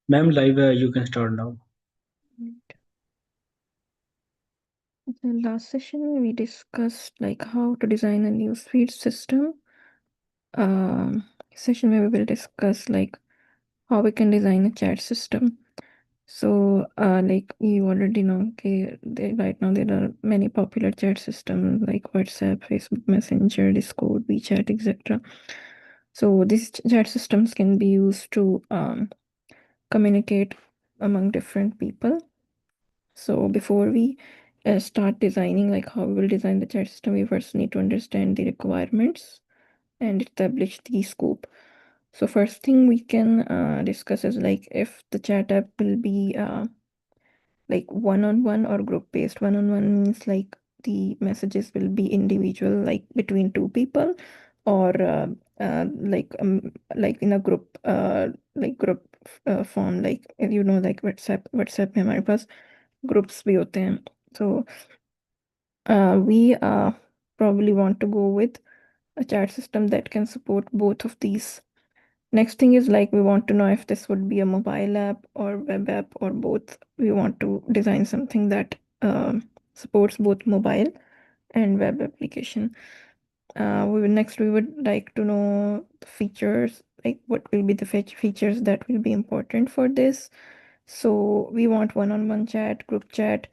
Ma'am, live, you can start now. The last session we discussed like how to design a news feed system. Session where we will discuss like how we can design a chat system. So, like you already know, okay, right now there are many popular chat systems like WhatsApp, Facebook Messenger, Discord, WeChat, etc. So these chat systems can be used to communicate among different people. So before we start designing, like how we will design the chat system, we first need to understand the requirements and establish the scope. So first thing we can discuss is like if the chat app will be like one-on-one or group-based. One-on-one means like the messages will be individual, like between two people, or like in a group, like group form, like like WhatsApp में हमारे पास groups भी होते हैं. So we probably want to go with a chat system that can support both of these. Next thing is like we want to know if this would be a mobile app or web app or both. We want to design something that supports both mobile and web application. Next we would like to know the features, like what will be the features that will be important for this. So we want one-on-one chat, group chat,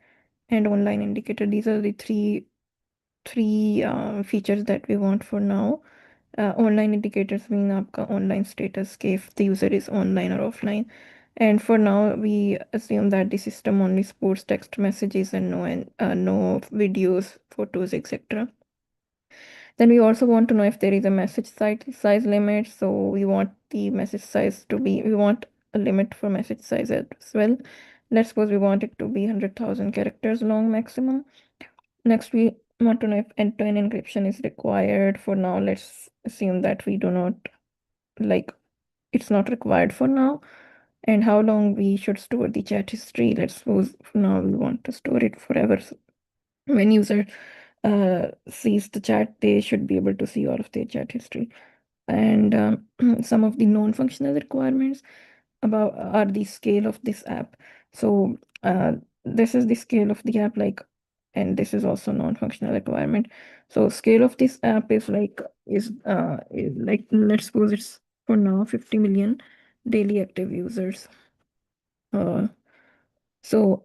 and online indicator. These are the three features that we want for now. Online indicators mean आपका online status के if the user is online or offline. And for now, we assume that the system only supports text messages and no videos, photos, etc. Then we also want to know if there is a message size limit. So we want the message size to be, we want a limit for message size as well. Let's suppose we want it to be 100,000 characters long maximum. Next, we want to know if end-to-end encryption is required. For now, let's assume that we do not like it's not required for now. And how long we should store the chat history. Let's suppose for now we want to store it forever. So when user sees the chat, they should be able to see all of their chat history. And some of the non-functional requirements about are the scale of this app. So this is the scale of the app, like, and this is also non-functional requirement. So scale of this app is like, let's suppose it's for now 50 million daily active users. Uh, so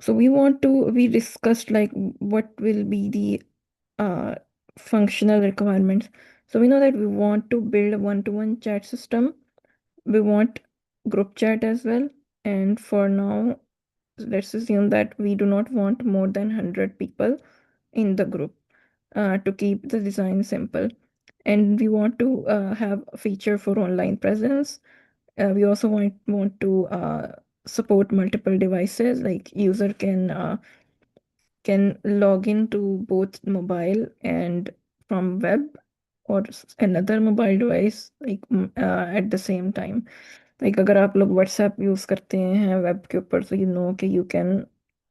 so we discussed like what will be the uh functional requirements. So we know that we want to build a one-to-one chat system. We want group chat as well. And for now, let's assume that we do not want more than 100 people in the group to keep the design simple. And we want to have a feature for online presence. We also want to support multiple devices, like user can log into both mobile and from web or another mobile device like at the same time. Like अगर आप लोग WhatsApp use करते हैं web के ऊपर, so you know कि you can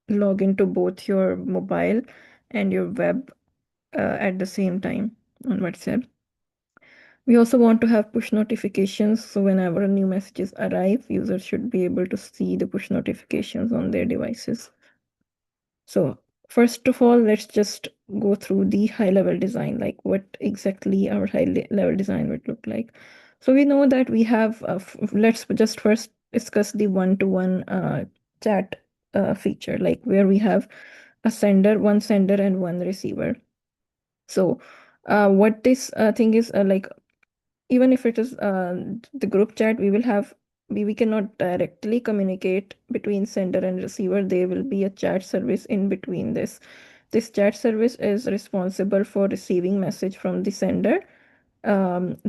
log into both your mobile and your web at the same time on WhatsApp. We also want to have push notifications, so whenever new messages arrive, users should be able to see the push notifications on their devices. So first of all, let's just go through the high-level design, like what exactly our high-level design would look like. So we know that we have, let's just first discuss the one-to-one chat feature, like where we have one sender and one receiver. So what this thing is like, even if it is the group chat, we cannot directly communicate between sender and receiver. There will be a chat service in between this chat service is responsible for receiving message from the sender,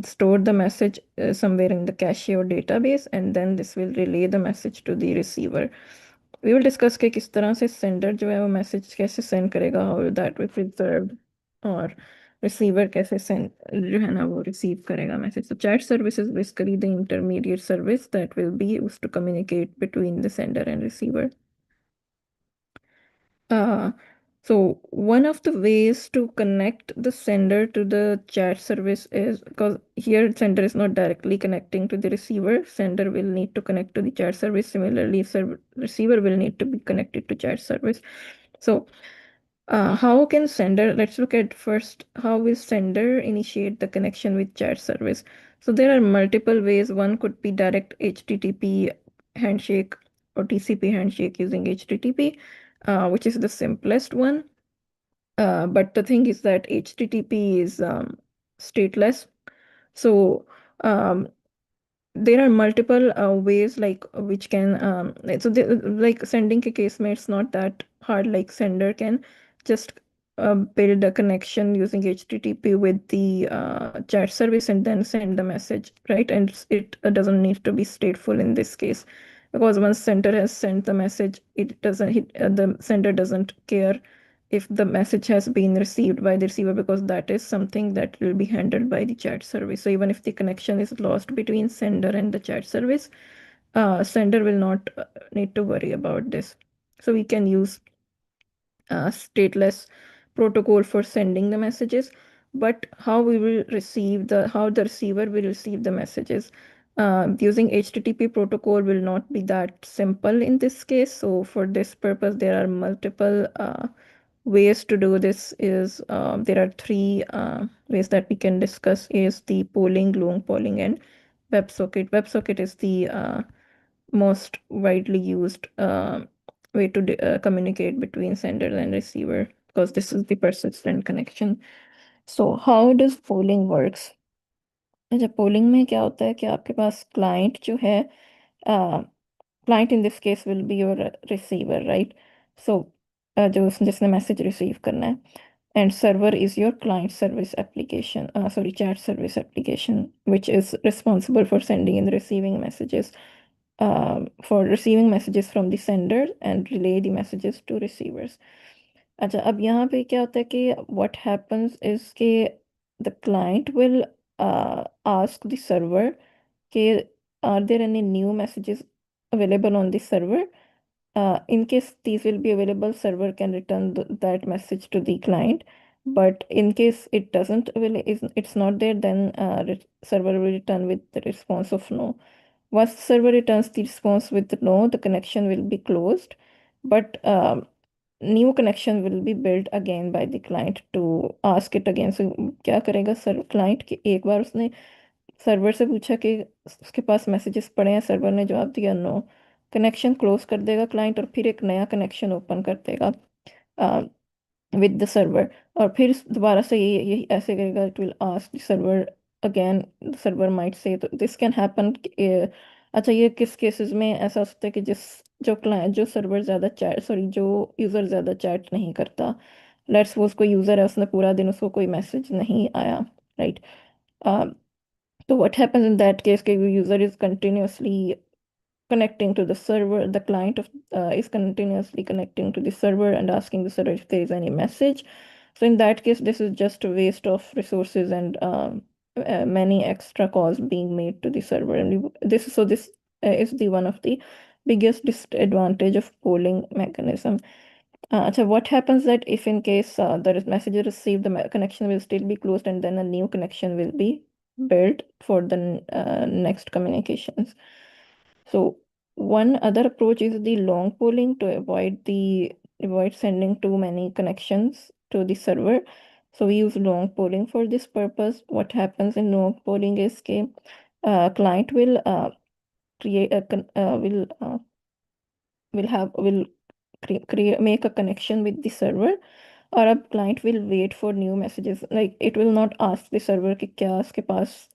store the message somewhere in the cache or database, and then this will relay the message to the receiver. We will discuss कि किस तरह से sender जो है वो message कैसे send करेगा, how that will be preserved, और receiver कैसे send जो है ना वो receive करेगा message. So chat service is basically the intermediate service that will be used to communicate between the sender and receiver. Uh, So one of the ways to connect the sender to the chat service is because here sender is not directly connecting to the receiver. Sender will need to connect to the chat service. Similarly, receiver will need to be connected to chat service. So how can sender, let's look at first, how will sender initiate the connection with chat service? So there are multiple ways. One could be direct HTTP handshake or TCP handshake using HTTP, which is the simplest one. But the thing is that HTTP is stateless. So um, there are multiple ways like which can like sending a case में it's not that hard. Like sender can just build a connection using HTTP with the chat service and then send the message, right? And it doesn't need to be stateful in this case, because once sender has sent the message, it doesn't the sender doesn't care if the message has been received by the receiver, because that is something that will be handled by the chat service. So even if the connection is lost between sender and the chat service, sender will not need to worry about this. So we can use stateless protocol for sending the messages, but how the receiver will receive the messages using HTTP protocol will not be that simple in this case. So for this purpose, there are multiple ways to do this. There are three ways that we can discuss is the polling, long polling, and WebSocket. WebSocket is the most widely used way to communicate between sender and receiver, because this is the persistent connection. So how does polling works? अच्छा, polling में क्या होता है कि आपके पास client जो है, client in this case will be your receiver, right? So जो जिसने मैसेज रिसीव करना है, and server is your client service application, chat service application, which is responsible for sending and receiving messages, from the sender and relay the messages to receivers. अच्छा, अब यहाँ पे क्या होता है कि what happens is कि the client will ask the server कि are there any new messages available on the server? In case these will be available, server can return that message to the client. But in case it doesn't it's not there, then server will return with the response of no. Once the server returns the response with no, the connection will be closed. But new connection will be built again by the client to ask it again. So क्या करेगा sir client कि एक बार उसने server से पूछा कि उसके पास messages पड़े हैं, सर्वर ने जवाब दिया नो, कनेक्शन क्लोज कर देगा क्लाइंट और फिर एक नया कनेक्शन ओपन कर देगा विद द सर्वर, और फिर दोबारा से यही ऐसे करेगा, it will ask the server again, the server might say. तो दिस कैन हैपन। अच्छा, ये किस केसेस में ऐसा हो सकता है कि जो क्लाइंट जो सर्वर ज़्यादा चैट सॉरी जो यूज़र ज़्यादा चैट नहीं करता, लेट्स सपोज कोई यूज़र है, उसने पूरा दिन उसको कोई मैसेज नहीं आया, right? So what happens in that case? The user is continuously connecting to the server. The client is continuously connecting to the server and asking the server if there is any message. So in that case, this is just a waste of resources and many extra calls being made to the server. And this is the one of the biggest disadvantage of polling mechanism. So what happens that if in case the message is received, the connection will still be closed and then a new connection will be built for the next communications. So one other approach is the long polling to avoid sending too many connections to the server. So we use long polling for this purpose. What happens in long polling is that client will create a will create make a connection with the server, और अब client will wait for new messages. Like it will not ask the server कि क्या उसके पास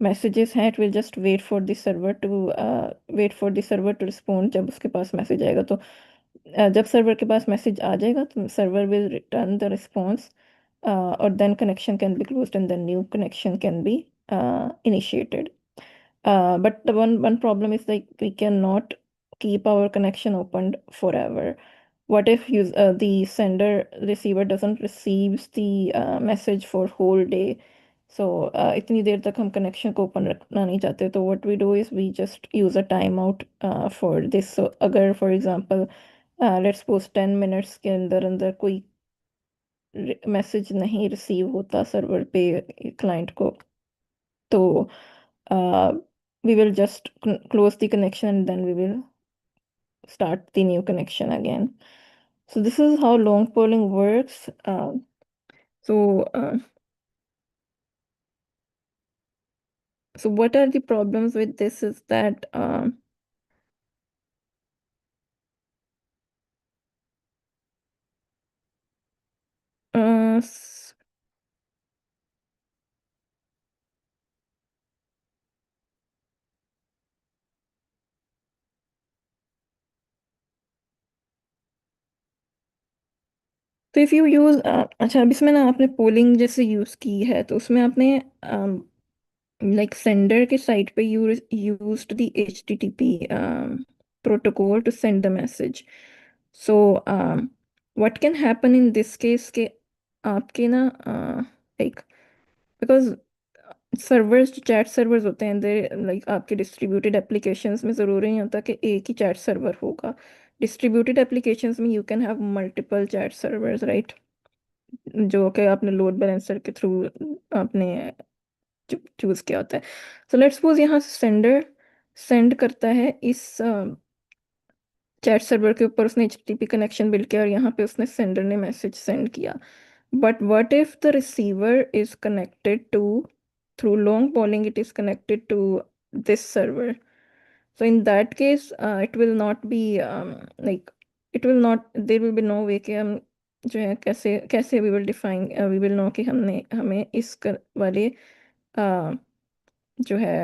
messages हैं. It will just wait for the server to respond जब उसके पास message आएगा. तो जब server के पास message आ जाएगा तो server will return the response, or then connection can be closed and then new connection can be initiated. But the one problem is like we cannot keep our connection opened forever. What if the sender receiver doesn't receives the message for whole day? So इतनी देर तक हम connection को open रखना नहीं चाहते. तो what we do is we just use a timeout for this. So अगर for example let's suppose 10 minutes के अंदर अंदर कोई मैसेज नहीं रिसीव होता सर्वर पे क्लाइंट को, तो we will just close the connection, then we will start the new connection again. So this is how long polling works. So uh, so what are the problems with this is that तो if you use अच्छा, अब इसमें ना आपने polling जैसे use की है, तो उसमें आपने लाइक सेंडर के साइट पे used the HTTP protocol to send the message. So what can happen in this case के आपके ना like because servers, chat servers होते हैं, दे लाइक आपके डिस्ट्रीब्यूटेड एप्लीकेशंस में ज़रूरी नहीं होता कि एक ही चैट सर्वर होगा। डिस्ट्रीब्यूटेड एप्लीकेशंस में you can have multiple chat servers, right, जो कि आपने लोड बैलेंसर के थ्रू आपने चूज किया होता है। सो लेट्स सपोज यहाँ से सेंडर सेंड करता है इस चैट सर्वर के ऊपर, उसने HTTP कनेक्शन बिल्ड किया और यहाँ पे उसने सेंडर ने मैसेज सेंड किया। But what if the receiver is connected to, through long polling it is connected to this server. So in that case, it will not be like, it will not, there will be no way कि हम जो है कैसे कैसे we will define, we will know कि हमने हमें इस वाले जो है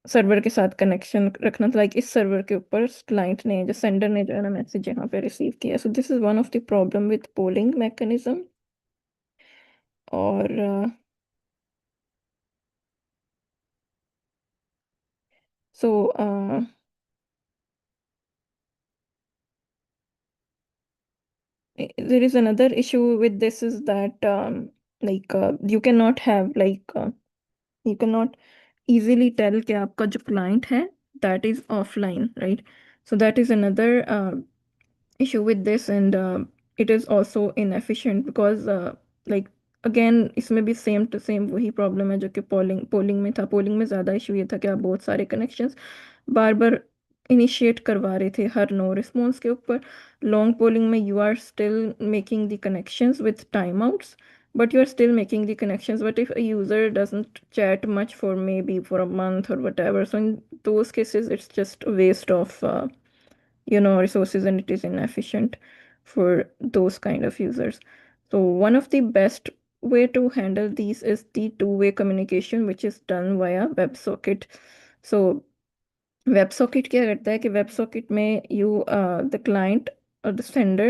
सर्वर के साथ कनेक्शन रखना था, लाइक इस सर्वर के ऊपर क्लाइंट ने, जो सेंडर ने जो है ना मैसेज यहाँ पे रिसीव किया। So this is one of the problem with polling mechanism. और सो there is another issue with this is that you cannot have you cannot easily tell कि आपका जो client है that is offline, right? So that is another issue with this, and it is also inefficient because like again इसमें भी same to same वही problem है जो कि पोलिंग में था। पोलिंग में ज़्यादा इशू ये था कि आप बहुत सारे कनेक्शंस बार बार इनिशिएट करवा रहे थे हर नो रिस्पॉन्स के ऊपर। लॉन्ग पोलिंग में you are still making the connections with time outs, but you are still making the connections. But if a user doesn't chat much for maybe for a month or whatever, so in those cases it's just a waste of resources, and it is inefficient for those kind of users. So one of the best way to handle these is the two-way communication, which is done via WebSocket. So WebSocket क्या करता है कि WebSocket में the client or the sender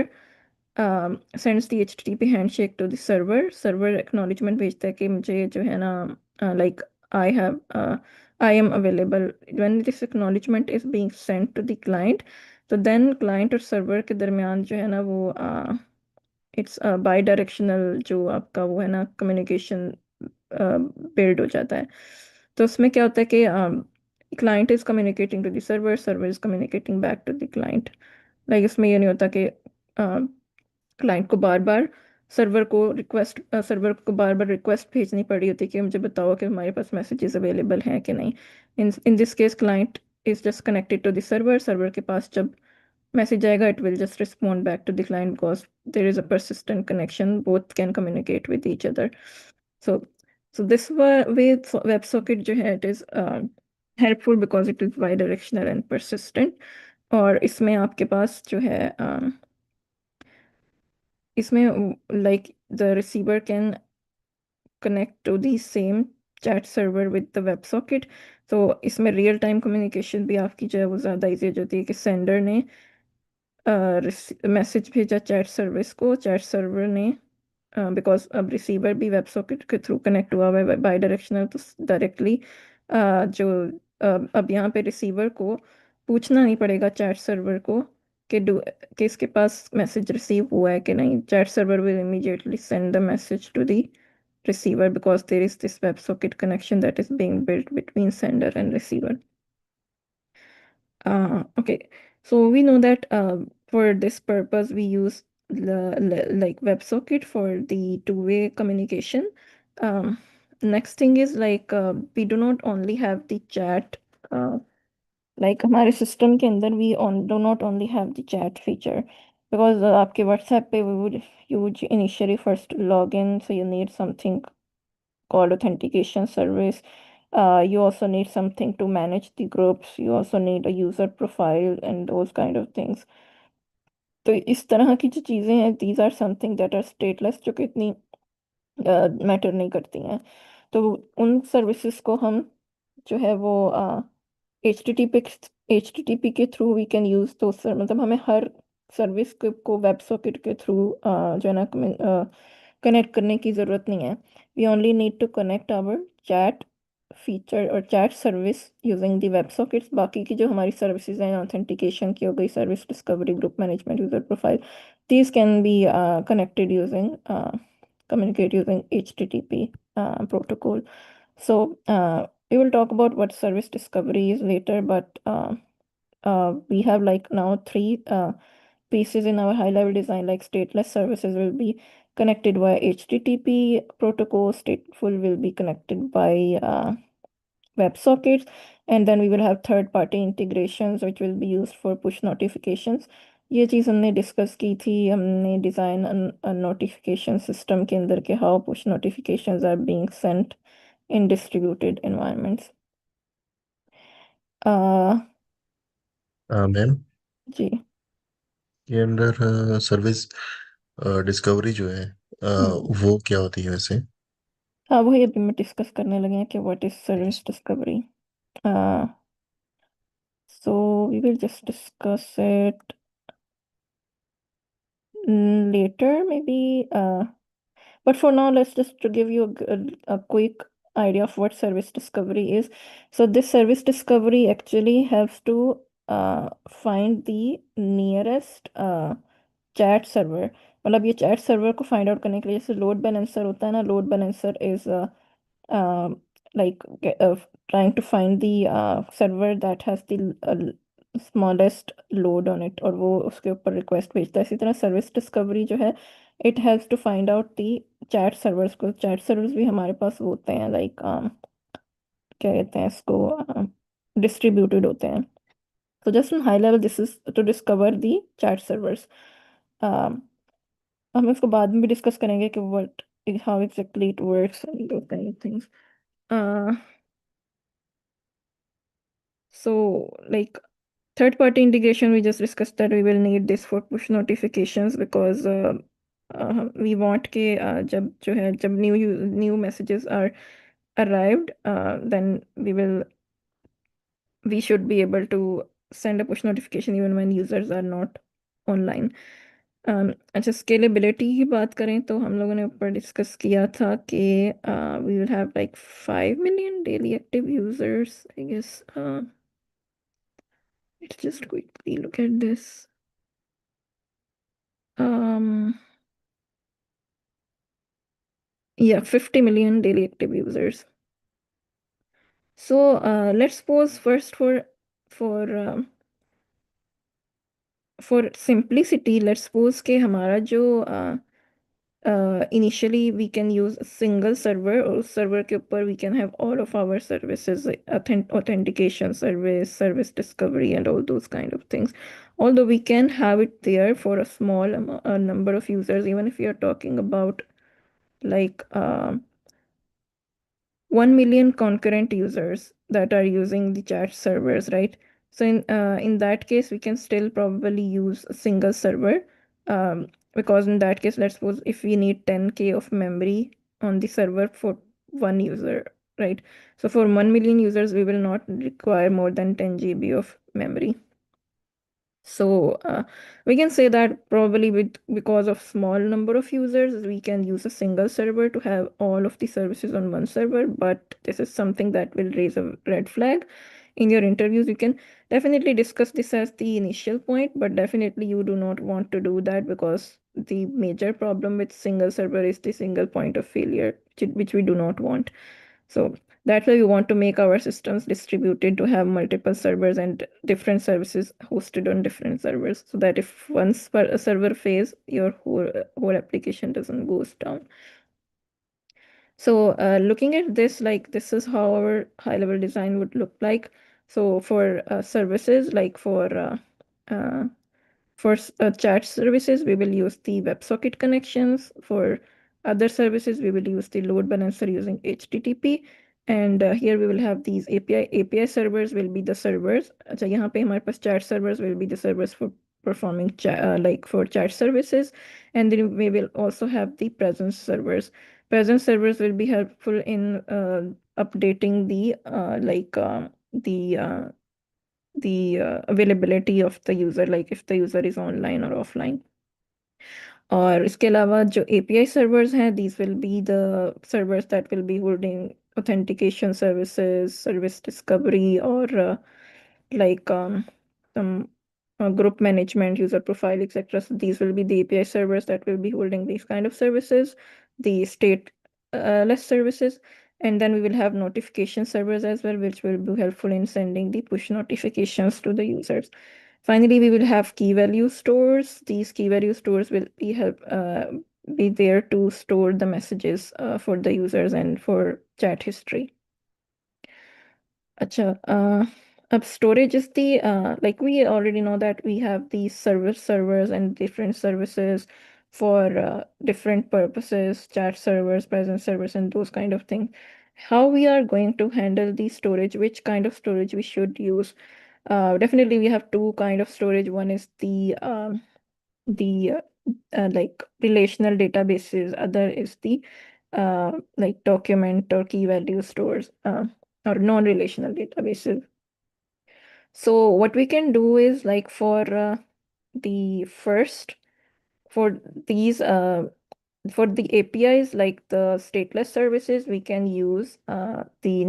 sends the HTTP handshake to the server. Server acknowledgement भेजता है कि मुझे जो है ना like I have I am available. When this acknowledgement is being sent to the client, तो देन क्लाइंट और server के दरमियान जो है ना वो इट्स बाई डायरेक्शनल जो आपका वो है ना कम्युनिकेशन बिल्ड हो जाता है। तो उसमें क्या होता है कि client is communicating to the server, server is communicating back to the client. Like इसमें ये नहीं होता कि क्लाइंट को बार बार सर्वर को बार बार रिक्वेस्ट भेजनी पड़ी होती कि मुझे बताओ कि हमारे पास मैसेजेस अवेलेबल हैं कि नहीं। In this case client is just connected to the server, server के पास जब message आएगा it will just respond back to the client because there is a persistent connection, both can communicate with each other. So this way WebSocket जो है it is helpful because it is bidirectional and persistent। और इसमें आपके पास जो है इसमें like the receiver can connect to the same chat server with the WebSocket। तो इसमें रियल टाइम कम्युनिकेशन भी आपकी जो है वो ज़्यादा ईजी हो जाती है कि सेंडर ने मैसेज भेजा चैट सर्विस को, चैट सर्वर ने बिकॉज अब रिसीवर भी वेब सॉकेट के थ्रू कनेक्ट हुआ हुआ है बाई डायरेक्शनल, तो डायरेक्टली जो अब यहाँ पे रिसीवर को पूछना नहीं पड़ेगा चैट सर्वर को कि कि इसके पास मैसेज रिसीव हुआ है कि नहीं। Chat server will immediately send the message to the receiver because there is this WebSocket connection that is being built between sender and receiver. Okay, so we know that for this purpose, we use like WebSocket for the two-way communication. Next thing is like we do not only have the chat. Like हमारे system के अंदर we on do not only have the chat feature because आपके WhatsApp पे we would use initially first log in so you need something called authentication service. You also need something to manage the groups. You also need a user profile and those kind of things. तो इस तरह की जो चीज़ें हैं these are something that are stateless जो कि इतनी मैटर नहीं करती हैं तो उन सर्विसेज को हम जो है वो एच टी टी पी के थ्रू वी कैन यूज तो सर मतलब हमें हर सर्विस को वेब सॉकेट के थ्रू जो है ना कनेक्ट करने की ज़रूरत नहीं है we only need to connect our chat feature और chat service using the web sockets बाकी की जो हमारी सर्विसेज हैं ऑथेंटिकेशन की हो गई service discovery group management user profile these can be connected using communicate using HTTP protocol. So we will talk about what service discovery is later, but we have like now three pieces in our high level design, like stateless services will be connected via HTTP protocol, stateful will be connected by WebSockets, and then we will have third-party integrations which will be used for push notifications. ये चीज़ हमने discuss की थी हमने design notification system के अंदर के how push notifications are being sent in distributed environments ma'am जी ये अंडर सर्विस डिस्कवरी जो है वो क्या होती है वैसे? हाँ वही अभी मैं डिस्कस करने लगे हैं कि what is service discovery so we will just discuss it later maybe but for now let's just to give you a quick idea of what service discovery is. So this service discovery actually helps to find the nearest chat server. मतलब ये chat server को find out करने के लिए जैसे load balancer होता है ना load balancer is like trying to find the server that has the smallest load on it और वो उसके ऊपर रिक्वेस्ट भेजता है इसी तरह सर्विस डिस्कवरी जो है it helps to find out the chat servers को चैट सर्वर्स भी हमारे पास वो होते हैं लाइक क्या कहते हैं इसको डिस्ट्रीब्यूटेड होते हैं so just on high level this is to discover the chat servers हम इसको बाद में भी डिस्कस करेंगे कि what how exactly it works and those kind of things so like third party integration we just discussed that we will need this for push notifications because we want के जब जो है जब new messages are arrived then we should be able to send a push notification even when users are not online अच्छा scalability की बात करें तो हम लोगों ने ऊपर डिस्कस किया था कि we will have like 5 million daily active users I guess let's just quickly look at this yeah 50 million daily active users so let's suppose first for for simplicity let's suppose कि हमारा जो initially we can use a single server or server के ऊपर we can have all of our services like authentication service service discovery and all those kind of things although we can have it there for a small number of users even if we are talking about like 1 million concurrent users that are using the chat servers, right? So in that case, we can still probably use a single server because in that case, let's suppose if we need 10K of memory on the server for one user, right? So for 1 million users, we will not require more than 10 GB of memory. So we can say that probably because of small number of users, we can use a single server to have all of the services on one server. But this is something that will raise a red flag. In your interviews, you can definitely discuss this as the initial point, but definitely you do not want to do that because the major problem with single server is the single point of failure, which we do not want. So that's why we want to make our systems distributed to have multiple servers and different services hosted on different servers, so that if once a server fails, your whole application doesn't goes down. So looking at this, like this is how our high-level design would look like. So for services, like for chat services, we will use the WebSocket connections. For other services, we will use the load balancer using HTTP. And here we will have these API servers will be the servers. अच्छा यहाँ पे हमारे पास chat servers will be the servers for performing like for chat services. And then we will also have the presence servers. Presence servers will be helpful in updating the availability of the user, like if the user is online or offline. और इसके अलावा जो API servers हैं, these will be the servers that will be holding authentication services, service discovery, or like some group management, user profile, etc. So these will be the API servers that will be holding these kind of services, the stateless services. And then we will have notification servers as well, which will be helpful in sending the push notifications to the users. Finally, we will have key value stores. These key value stores will be there to store the messages for the users and for chat history. Acha, storage is the like we already know that we have these servers and different services for different purposes, chat servers, presence servers, and those kind of things. How we are going to handle the storage, which kind of storage we should use? Definitely, we have two kind of storage. One is the like relational databases. Other is the like document or key value stores or non-relational databases. So what we can do is like for the first for these for the APIs, like the stateless services, we can use the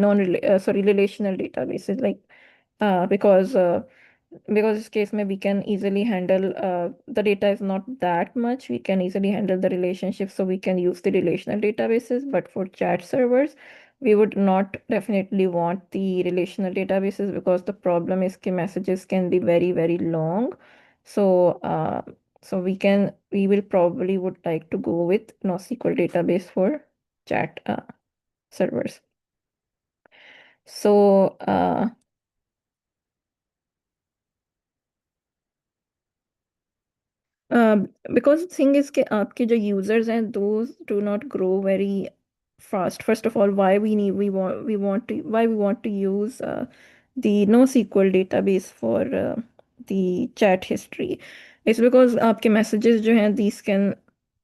relational databases, like because this case may we can easily handle the data is not that much, we can easily handle the relationship, so we can use the relational databases. But for chat servers, we would not definitely want the relational databases, because the problem is the messages can be very, very long. So we will probably would like to go with NoSQL database for chat servers. So because the thing is कि आपके जो users हैं, those do not grow very fast. First of all, why we want to use the NoSQL database for the chat history. It's because आपके messages जो हैं, these can,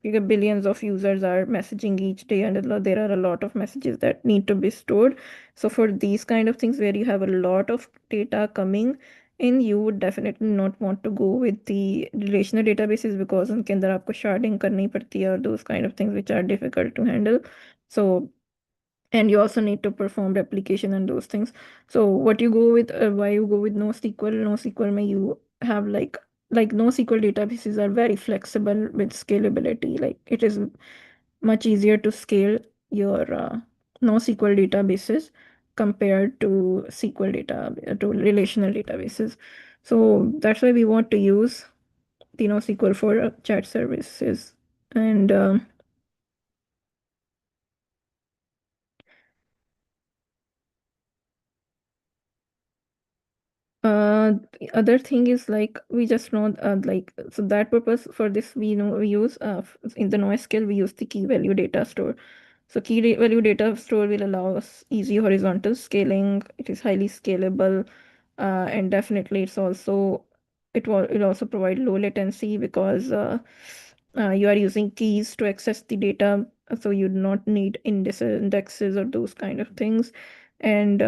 because billions of users are messaging each day, and there are a lot of messages that need to be stored. So for these kind of things where you have a lot of data coming in, you would definitely not want to go with the relational databases, because उनके अंदर आपको sharding करनी पड़ती है, or those kind of things which are difficult to handle. So and you also need to perform replication and those things. So what you go with, why you go with NoSQL may you have like NoSQL databases are very flexible with scalability. Like it is much easier to scale your NoSQL databases compared to SQL data to relational databases. So that's why we want to use the NoSQL for chat services. And the other thing is like we just know like, so that purpose for this we know we use in the NoSQL we use the key value data store. So value data store will allow us easy horizontal scaling. It is highly scalable, and definitely it also provide low latency, because you are using keys to access the data, so you do not need indexes or those kind of things. And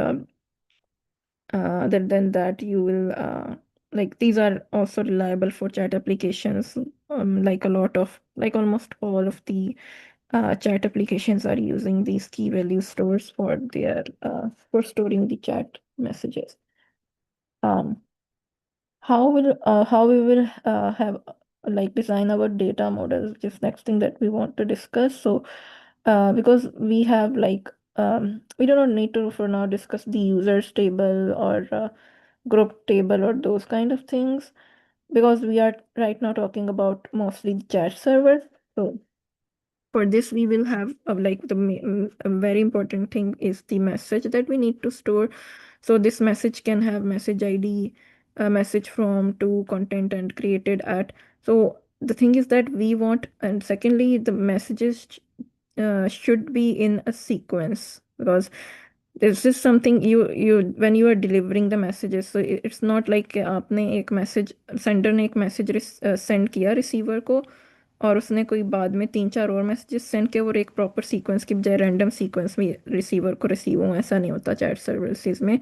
other than that, you will like these are also reliable for chat applications. Like almost all of the chat applications are using these key value stores for their for storing the chat messages. How we will have like design our data models, which is next thing that we want to discuss. So because we have like we do not need to for now discuss the users table or group table or those kind of things, because we are right now talking about mostly the chat server. So for this, we will have like a very important thing is the message that we need to store. So this message can have message ID, a message from, to, content, and created at. So the thing is that we want, and secondly, the messages should be in a sequence, because this is something you when you are delivering the messages, so it's not like आपने एक message sender ने एक message send किया receiver को, और उसने कोई बाद में 3-4 और मैसेजेस सेंड किए और एक प्रॉपर सीक्वेंस की बजाय रैंडम सीक्वेंस में रिसीवर को रिसीव हो, ऐसा नहीं होता चैट सर्विसेज में।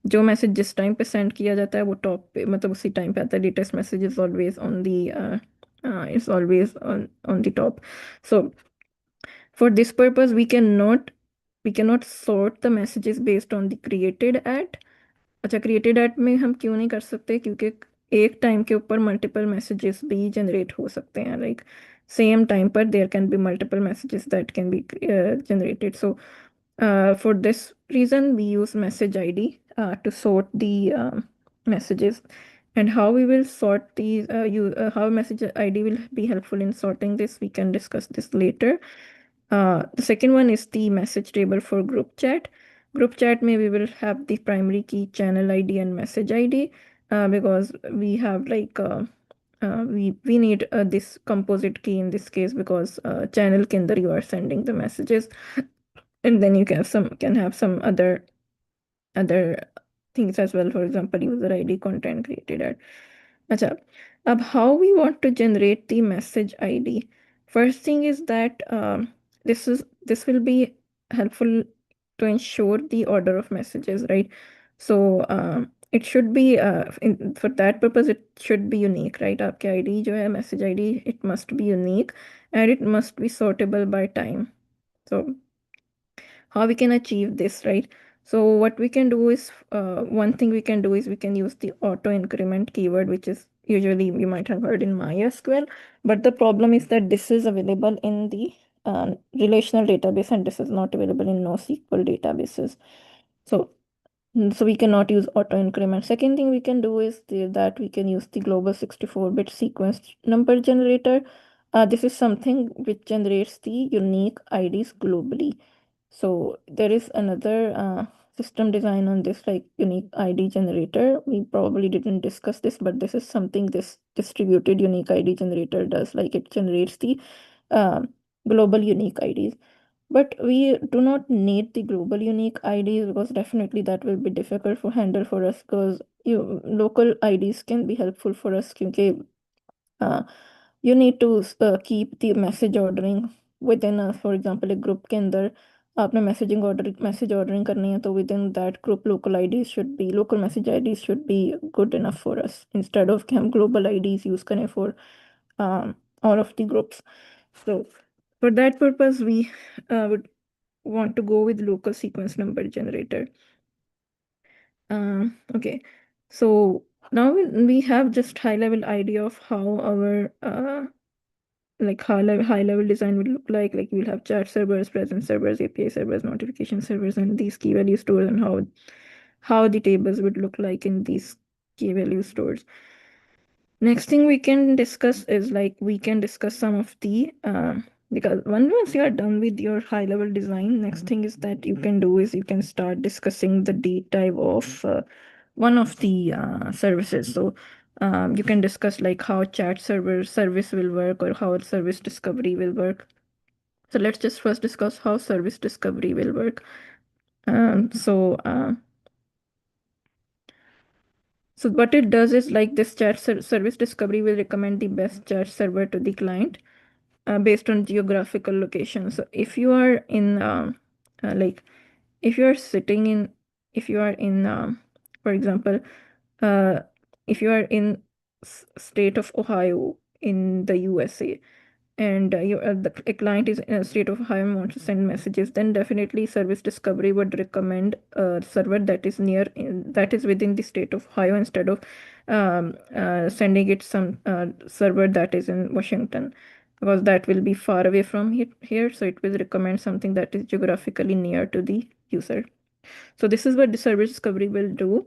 जो मैसेज जिस टाइम पे सेंड किया जाता है वो टॉप पे, मतलब उसी टाइम पे आता है। Latest message is always on the is always on the top. So for this purpose, we cannot sort the messages based on the created at। अच्छा, created at में हम क्यों नहीं कर सकते, क्योंकि एक टाइम के ऊपर मल्टीपल मैसेजेस भी जनरेट हो सकते हैं। लाइक सेम टाइम पर there can be multiple messages that can be generated। So for this reason we use message ID to sort the messages, and how we will sort these how message ID will be helpful in sorting this, we can discuss this later. The second one is the message table for group chat. Group chat may we will have the primary key, channel ID, and message ID, because we have like we need this composite key in this case, because channel ke andar you are sending the messages, and then you can have some other things as well, for example user ID, content created at. Acha, अब how we want to generate the message ID? First thing is that this will be helpful to ensure the order of messages, right? So it should be for that purpose it should be unique, right? आपके ID जो है message ID, it must be unique and it must be sortable by time. So how we can achieve this, right? So what we can do is one thing we can do is we can use the auto increment keyword, which is usually you might have heard in MySQL, but the problem is that this is available in the relational database and this is not available in NoSQL databases. So we cannot use auto increment. Second thing we can do is that we can use the global 64-bit sequence number generator. This is something which generates the unique IDs globally. So there is another system design on this, like unique ID generator. We probably didn't discuss this, but this is something this distributed unique ID generator does. Like it generates the global unique IDs. But we do not need the global unique IDs, because definitely that will be difficult for handle for us, because local IDs can be helpful for us, because you need to keep the message ordering within for example a group के अंदर आपने message ordering करनी है, तो within that group local message IDs should be good enough for us, instead of कि हम global IDs use करें for all of the groups. So for that purpose we would want to go with local sequence number generator. Okay, so now we have just high level idea of how our like high level design would look like. Like we'll have chat servers, presence servers, API servers, notification servers, and these key value stores, and how the tables would look like in these key value stores. Next thing we can discuss is like we can discuss some of the because once you are done with your high level design, next thing is that you can do is you can start discussing the deep dive of one of the services. So you can discuss like how chat service will work, or how service discovery will work. So let's just first discuss how service discovery will work. So what it does is like this service discovery will recommend the best chat server to the client based on geographical location. So if you are in like if you are sitting in if you are in for example if you are in state of Ohio in the USA, and a client is in a state of Ohio and wants to send messages, then definitely service discovery would recommend a server that is that is within the state of Ohio, instead of sending it some server that is in Washington. because that will be far away from here. So it will recommend something that is geographically near to the user. So this is what the service discovery will do.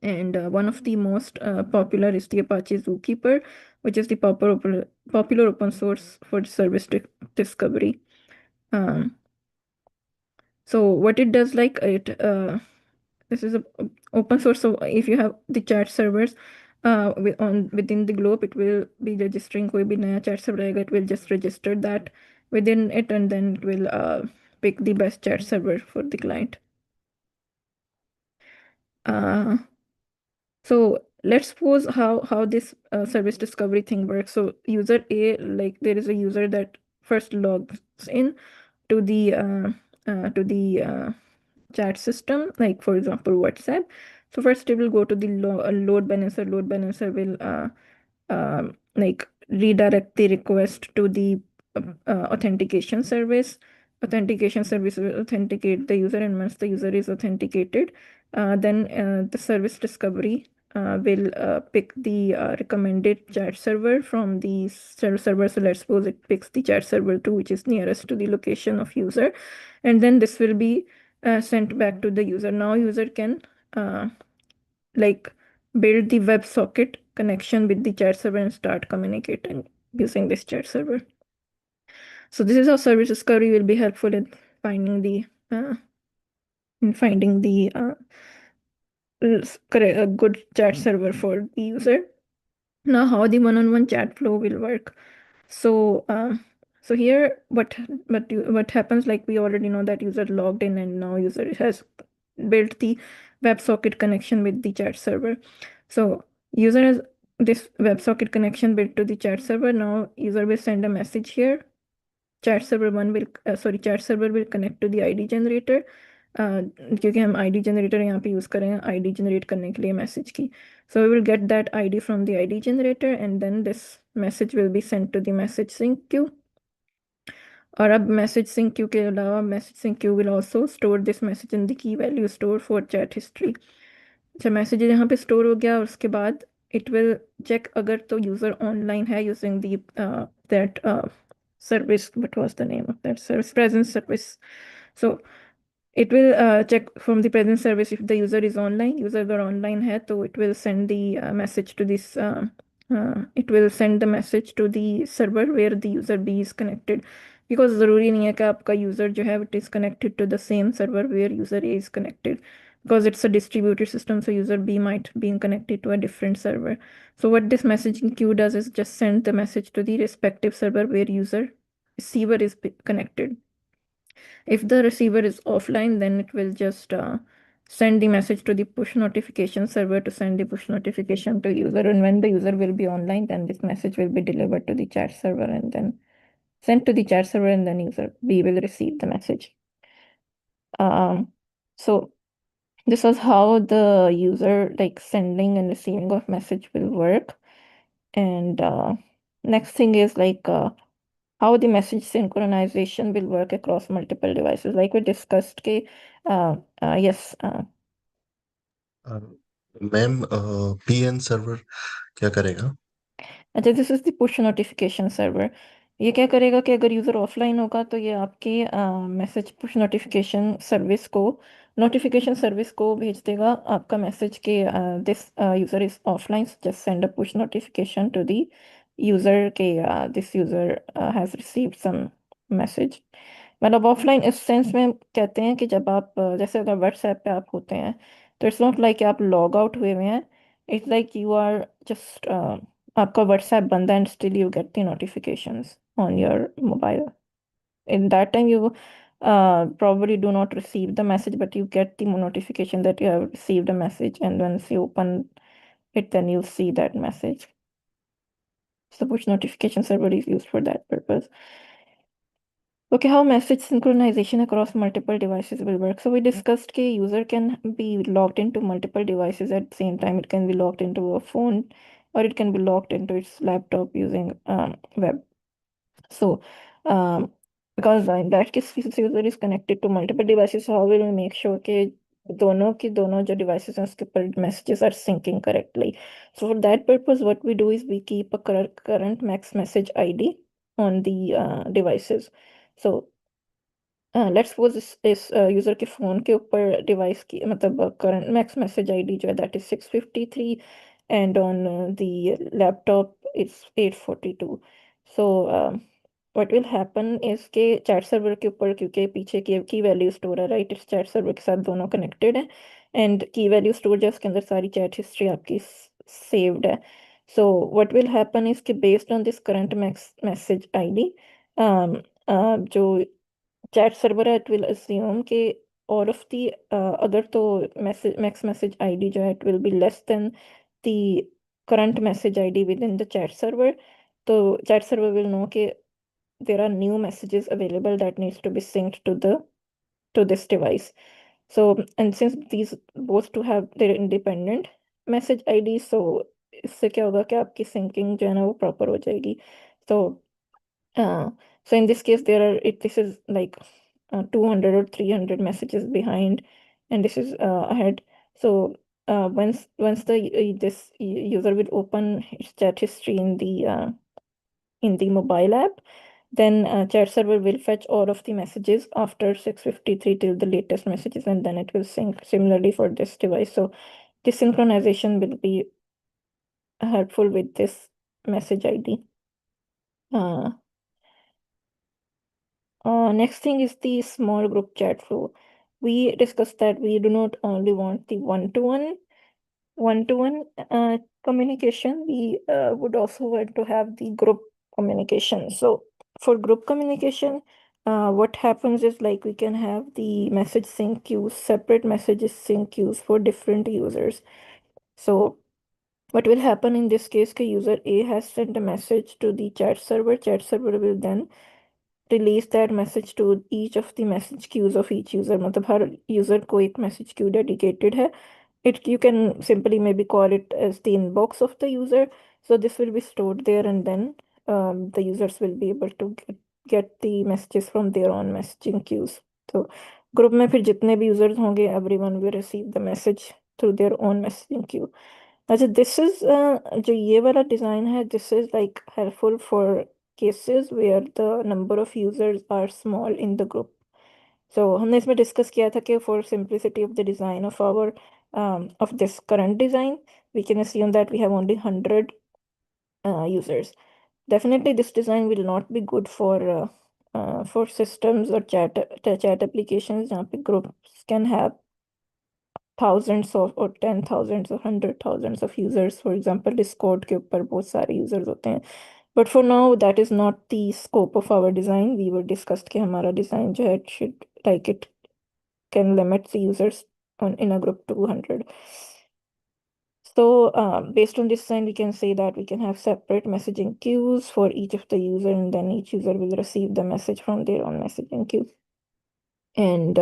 And one of the most popular is the Apache Zookeeper, which is the popular open source for service discovery. So what it does, like this is a open source. So if you have the chat servers within the globe, it will be registering कोई भी नया chat server आएगा, it will just register that within it, and then it will pick the best chat server for the client. So let's suppose how this service discovery thing works. So user A, like there is a user that first logs in to the chat system, like for example WhatsApp. So first it will go to the load balancer. Load balancer will like redirect the request to the authentication service. Authentication service will authenticate the user, and once the user is authenticated, then the service discovery will pick the recommended chat server from the server. So let's suppose it picks the chat server 2, which is nearest to the location of user, and then this will be sent back to the user. Now user can like build the WebSocket connection with the chat server and start communicating using this chat server. So this is how service discovery will be helpful in finding the a good chat server for the user. Now, how the one-on-one chat flow will work. So, so here, what happens? Like we already know that user logged in, and now user has built the WebSocket connection with the chat server. So user has this WebSocket connection built to the chat server. Now user will send a message here. Chat server will connect to the ID generator. क्योंकि हम ID generator यहाँ पे use करेंगे ID generate करने के लिए message की. So we will get that ID from the ID generator, and then this message will be sent to the message sync queue. और अब message sync queue के अलावा message sync queue will also store this message in the key value store for chat history. अच्छा, message यहाँ पे store हो गया, और उसके बाद it will check अगर तो user online है using the that service. What was the name of that service? Presence service. So it will check from the presence service if the user is online. User अगर online है तो it will send the message to this it will send the message to the server where the user B is connected, because ज़रूरी नहीं है कि आपका user जो है it is connected to the same server where user A is connected, because it's a distributed system, so user B might be connected to a different server. So what this messaging queue does is just send the message to the respective server where user receiver is connected. If the receiver is offline, then it will just send the message to the push notification server to send the push notification to user. And when the user will be online, then this message will be delivered to the chat server and then sent to the chat server, and then user B will receive the message. So this is how the user like sending and receiving of message will work. And next thing is like how the message synchronization will work across multiple devices. Like we discussed, yes. Ma'am PN server क्या करेगा? अच्छा, this is the push notification server. ये क्या करेगा कि अगर user offline होगा तो ये आपके मैसेज पुश नोटिफिकेशन सर्विस को भेज देगा आपका मैसेज के this user is offline, just send a push notification to the user के this user has received some message. मतलब ऑफलाइन इस सेंस में कहते हैं कि जब आप जैसे अगर व्हाट्सएप पे आप होते हैं तो इट्स नॉट लाइक आप लॉग आउट हुए हुए हैं. It's like you are just आपका व्हाट्सएप बंद है and still you get the notifications on your mobile. In that time you probably do not receive the message, but you get the notification that you have received a message, and once you open it, then you'll see that message. So push notification server is used for that purpose. Okay, how message synchronization across multiple devices will work. So we discussed that user can be logged into multiple devices at the same time. It can be logged into a phone, or it can be logged into its laptop using web. So because in that case user is connected to multiple devices, so how will we make sure कि दोनों जो devices हैं उसके ऊपर messages are syncing correctly. So for that purpose what we do is we keep a current max message ID on the devices. So let's suppose इस user के phone के ऊपर डिवाइस की मतलब करंट मैक्स मैसेज आईडी जो है that is 653 and on the laptop it's 842. So what will happen is के chat server के ऊपर क्योंकि पीछे की वैल्यू स्टोर है राइट, इस चैट सर्वर के साथ दोनों कनेक्टेड है एंड की वैल्यू स्टोर जो उसके अंदर सारी चैट हिस्ट्री आपकी सेव्ड है. So what will happen is के based on this current max message ID जो chat server है it will assume कि all of the अगर तो max message ID जो है it will be less than the current message ID within the chat server. तो chat server will know कि there are new messages available that needs to be synced to this device. So and since these both to have their independent message ID, so इससे क्या होगा कि आपकी syncing जो है ना वो proper हो जाएगी. So so in this case, this is like 200 or 300 messages behind, and this is ahead. So once this user will open his chat history in the mobile app, then chat server will fetch all of the messages after 653 till the latest messages, and then it will sync similarly for this device. So this synchronization will be helpful with this message ID. Next thing is the small group chat flow. We discussed that we do not only want the one-to-one communication, we would also want to have the group communication. So for group communication, what happens is like we can have the message sync queues, separate messages sync queues for different users. So what will happen in this case, user A has sent a message to the chat server will then release that message to each of the message queues of each user. मतलब हर user को एक message queue dedicated है. You can simply maybe call it as the inbox of the user. So this will be stored there, and then the users will be able to get the messages from their own messaging queues. So group में फिर जितने भी users होंगे, everyone will receive the message through their own messaging queue. अच्छा, this is जो ये वाला design है, this is like helpful for cases where the number of users are small in the group. So हमने इसमें discuss किया था कि for simplicity of the design of our of this current design, we can assume that we have only 100 users. Definitely, this design will not be good for systems or chat applications जहाँ पे groups can have thousands of or 10,000s or 100,000s of users. For example, Discord के ऊपर बहुत सारे users होते हैं. But for now, that is not the scope of our design. We were discussed कि हमारा design जो है it should like it can limit the users in a group to 100. So based on this design, we can say that we can have separate messaging queues for each of the user, and then each user will receive the message from their own messaging queue. And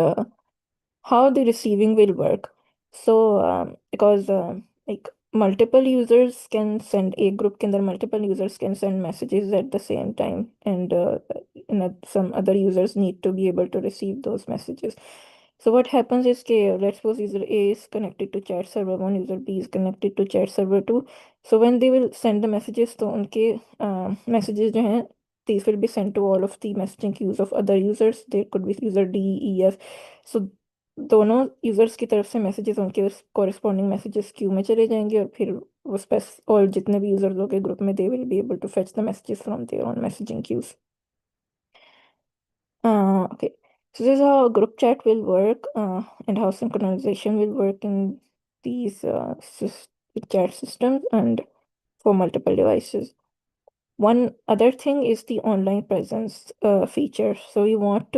how the receiving will work. So because like multiple users can send a group के अंदर multiple users can send messages at the same time, and some other users need to be able to receive those messages. So what happens is let's suppose user A is connected to chat server 1, user B is connected to chat server 2. So when they will send the messages, तो उनके messages जो हैं, these will be sent to all of the messaging queues of other users. There could be user D, E, F. So दोनों users की तरफ से messages उनके corresponding messages Q में चले जाएंगे, और फिर वो और जितने भी यूजर्स होंगे ग्रुप में they will be able to fetch the messages from their own messaging queues. Okay, so this is how group chat will work and how synchronization will work in these chat systems and for multiple devices. One other thing is the online presence feature. So we want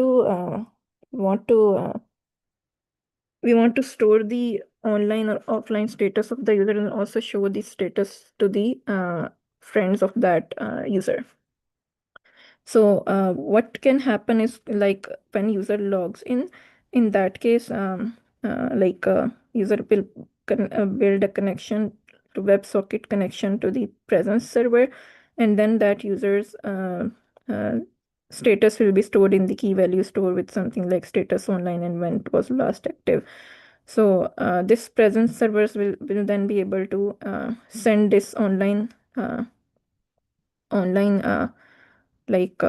to store the online or offline status of the user and also show the status to the friends of that user. So what can happen is like when user logs in that case, user will build a connection to WebSocket connection to the presence server, and then that user's status will be stored in the key value store with something like status online and when it was last active. So this presence servers will then be able to send this online like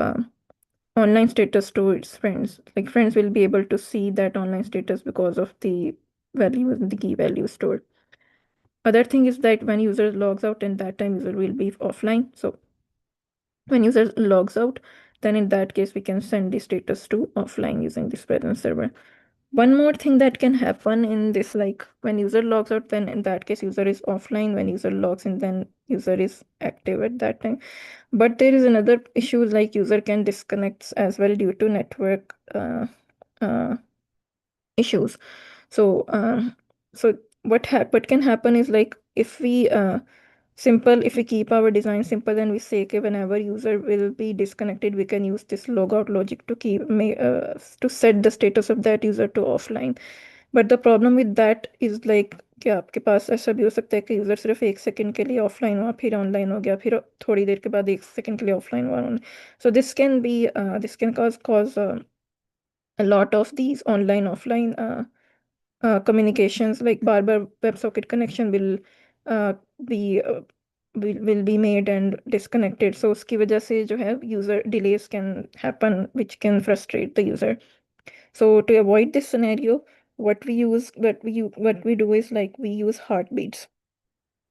online status to its friends. Like friends will be able to see that online status because of the value in the key value stored. Other thing is that when user logs out, and that time user will be offline. So when user logs out, then in that case we can send the status to offline using this presence server. One more thing that can happen in this, like when user logs out, then in that case user is offline. When user logs in, then user is active at that time. But there is another issue, like user can disconnect as well due to network issues. So what can happen is, like if we keep our design simple, then we say okay, whenever user will be disconnected, we can use this logout logic to to set the status of that user to offline. But the problem with that is like कि आपके पास ऐसा भी हो सकता है कि user सिर्फ 1 second के लिए ऑफलाइन हुआ, फिर ऑनलाइन हो गया, फिर थोड़ी देर के बाद 1 सेकंड के लिए ऑफलाइन हुआ. So this can cause a lot of these online offline communications, like barbar WebSocket connection uh, be uh, will be made and disconnected. So उसकी वजह से जो है user delays can happen, which can frustrate the user. So to avoid this scenario, what we do is, like we use heartbeats.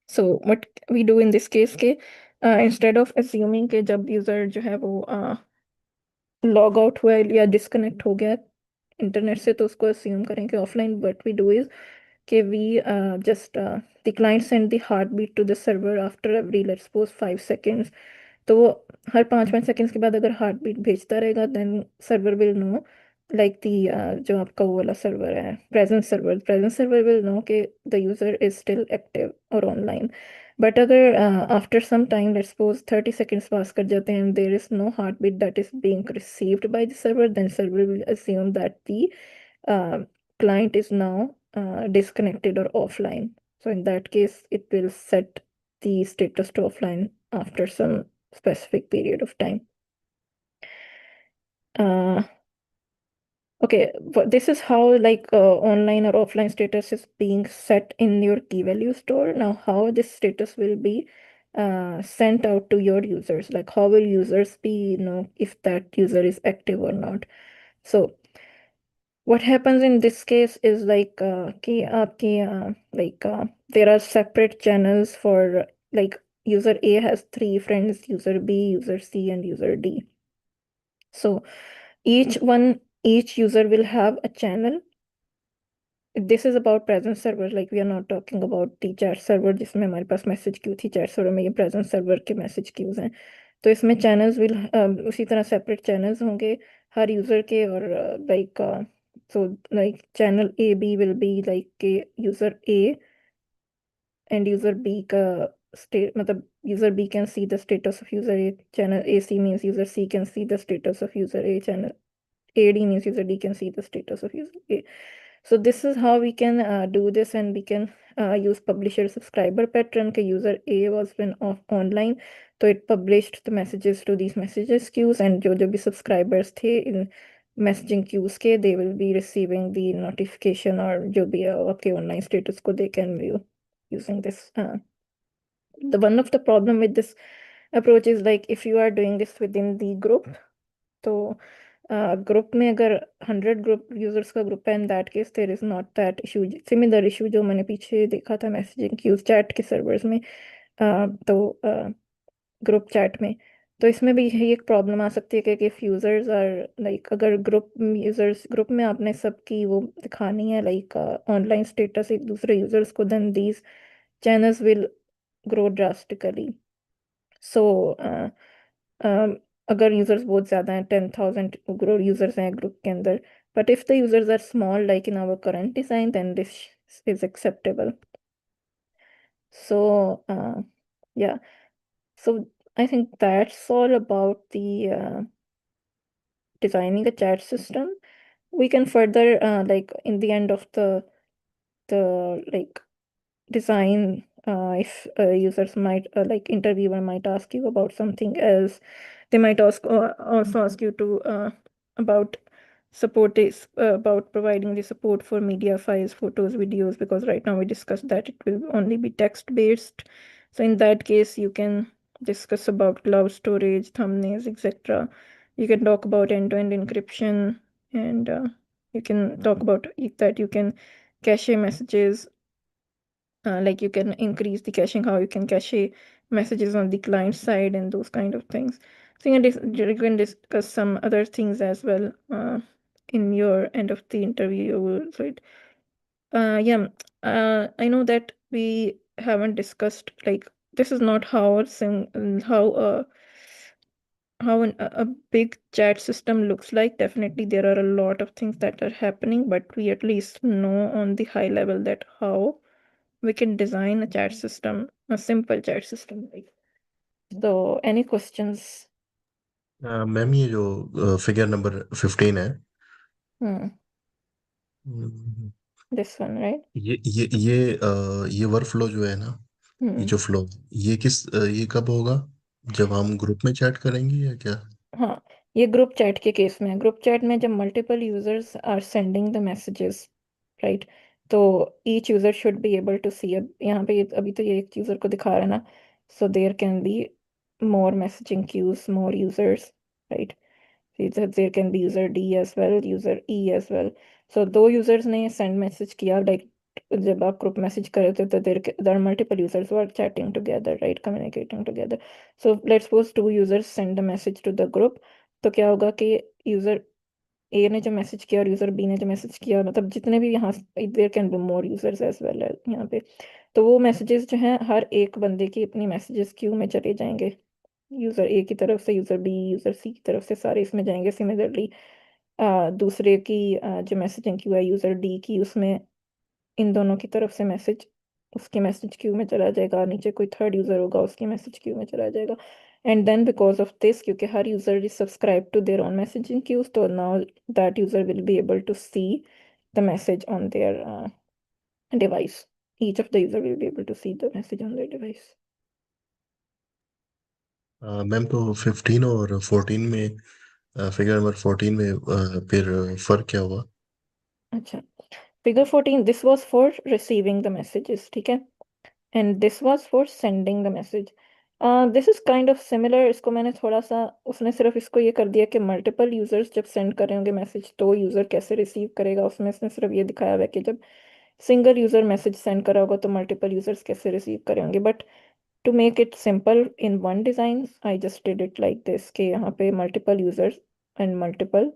So what we do in this case के instead of assuming कि जब user जो है वो log out हुआ है या disconnect हो गया इंटरनेट से, तो उसको अस्यूम करें कि offline. What we do is कि we just the client send the heartbeat to the server after every, let's suppose 5 seconds. तो वो हर 5-5 सेकेंड्स के बाद अगर हार्ट बीट भेजता रहेगा, then server will know, like the जो आपका वो वाला सर्वर है प्रेजेंस सर्वर विल नो कि the user is still active और ऑनलाइन. बट अगर after some time, let's suppose 30 seconds पास कर जाते हैं, there is no heartbeat that is being received by the server, then server will assume that the client is now disconnected or offline. So in that case, it will set the status to offline after some specific period of time. Okay, this is how like online or offline status is being set in your key value store. Now, how this status will be sent out to your users, like how will users be know if that user is active or not. So what happens in this case is like there are separate channels for, like user A has 3 friends, user B, user C, and user D. So each user will have a channel. This is about presence server, like we are not talking about the chat server जिसमें हमारे पास message queue थी. Chat server में ये presence server के message cues हैं. तो इसमें channels will उसी तरह सेपरेट चैनल्स होंगे हर यूजर के. और like so like channel AB will be like user A and user B का state, मतलब user B can see the status of user A. Channel AC means user C can see the status of user A. Channel AD means user D can see the status of user A. So this is how we can do this, and we can use publisher subscriber pattern. के user A was when online, so it published the messages to these messages queues, and जो भी subscribers थे in messaging queues के, they will be receiving the notification और जो भी आपके online status को they can view using this. The one of the problem with this approach is, like if you are doing this within the group, तो group में अगर 100 group users का group है, in that case there is not that issue, similar issue जो मैंने पीछे देखा था मैसेजिंग क्यूज चैट के सर्वर्स में. तो ग्रुप चैट में तो इसमें भी यही एक प्रॉब्लम आ सकती है कि इफ यूजर्स आर लाइक, अगर ग्रुप में आपने सबकी वो दिखानी है लाइक ऑनलाइन स्टेटस एक दूसरे यूजर्स को, then these channels will grow drastically. So अगर यूजर्स बहुत ज़्यादा हैं, 10,000 यूजर्स हैं ग्रुप के अंदर, but if the users are small like in our current design, then this is acceptable. So yeah, so I think that's all about the designing a chat system. We can further like in the end of the like design, if users might like interviewer might ask you about something else, they might also ask you to about about providing the support for media files, photos, videos, because right now we discussed that it will only be text based. So in that case, you can discuss about cloud storage, thumbnails, etc. You can talk about end-to-end encryption, and you can talk about that you can cache messages, like you can increase the caching, how you can cache messages on the client side and those kind of things. So you can discuss some other things as well in your end of the interview. So yeah, I know that we haven't discussed, like, this is not how a big chat system looks like. Definitely there are a lot of things that are happening, but we at least know on the high level that how we can design a chat system, a simple chat system. Like, so any questions? Ma'am ये जो figure number 15 है Hmm, hmm, this one, right? ये workflow जो है ना, ये Hmm. जो flow, ये कब होगा? जब हम ग्रुप में चैट करेंगे या क्या? हाँ, ये ग्रुप चैट के केस में है। ग्रुप चैट में जब multiple users are sending the messages, right, तो each user should be able to see. अब यहाँ पे अभी तो ये एक यूजर को दिखा रहा है ना, so there can be more messaging queues, more users, right. there can be user D as well, user E as well. So दो users ने send message किया, like जब आप group message कर रहे थे तो there are multiple users who are chatting together, right, communicating together. So let's suppose two users send a message to the group. तो क्या होगा कि user A ने जो मैसेज किया और यूजर B ने जो मैसेज किया, मतलब जितने भी यहाँ there can be more users as well यहाँ पे, तो वो मैसेजेस जो हैं हर एक बंदे की अपनी मैसेजेस क्यू में चले जाएंगे। यूजर ए की तरफ से, यूजर बी, यूजर सी की तरफ से, सारे इसमें जाएंगे। सिमिलरली दूसरे की जो मैसेजिंग क्यू है यूजर डी की, उसमें इन दोनों की तरफ से मैसेज उसके मैसेज क्यू में चला जाएगा। नीचे कोई थर्ड यूजर होगा, उसके मैसेज क्यू में चला जाएगा। And then because of this, क्योंकि हर user is subscribe to their own messaging queues, तो now that user will be able to see the message on their device. Each of the user will be able to see the message on their device. Ma'am तो 15 और 14 में, figure number 14 में फिर फर्क क्या हुआ? अच्छा, figure 14, this was for receiving the messages, ठीक है, and this was for sending the message. This is kind of similar. इसको मैंने थोड़ा सा, उसने सिर्फ इसको ये कर दिया कि मल्टीपल यूजर्स जब सेंड कर रहे होंगे मैसेज तो यूजर कैसे रिसीव करेगा, उसमें इसने सिर्फ ये दिखाया हुआ है कि जब सिंगल यूजर मैसेज सेंड करा होगा तो मल्टीपल यूजर्स कैसे रिसीव करेंगे। But to make it simple in one design, I just did it like this कि यहाँ पे multiple users and multiple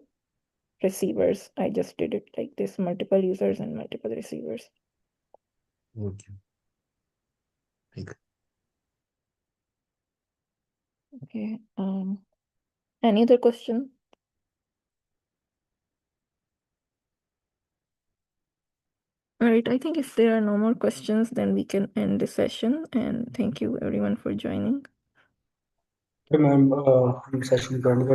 receivers. I just did it like this, multiple users and multiple receivers. Okay, ठीक है। Okay. Any other question? All right, I think if there are no more questions, then we can end the session. And thank you everyone for joining. Ma'am हम session join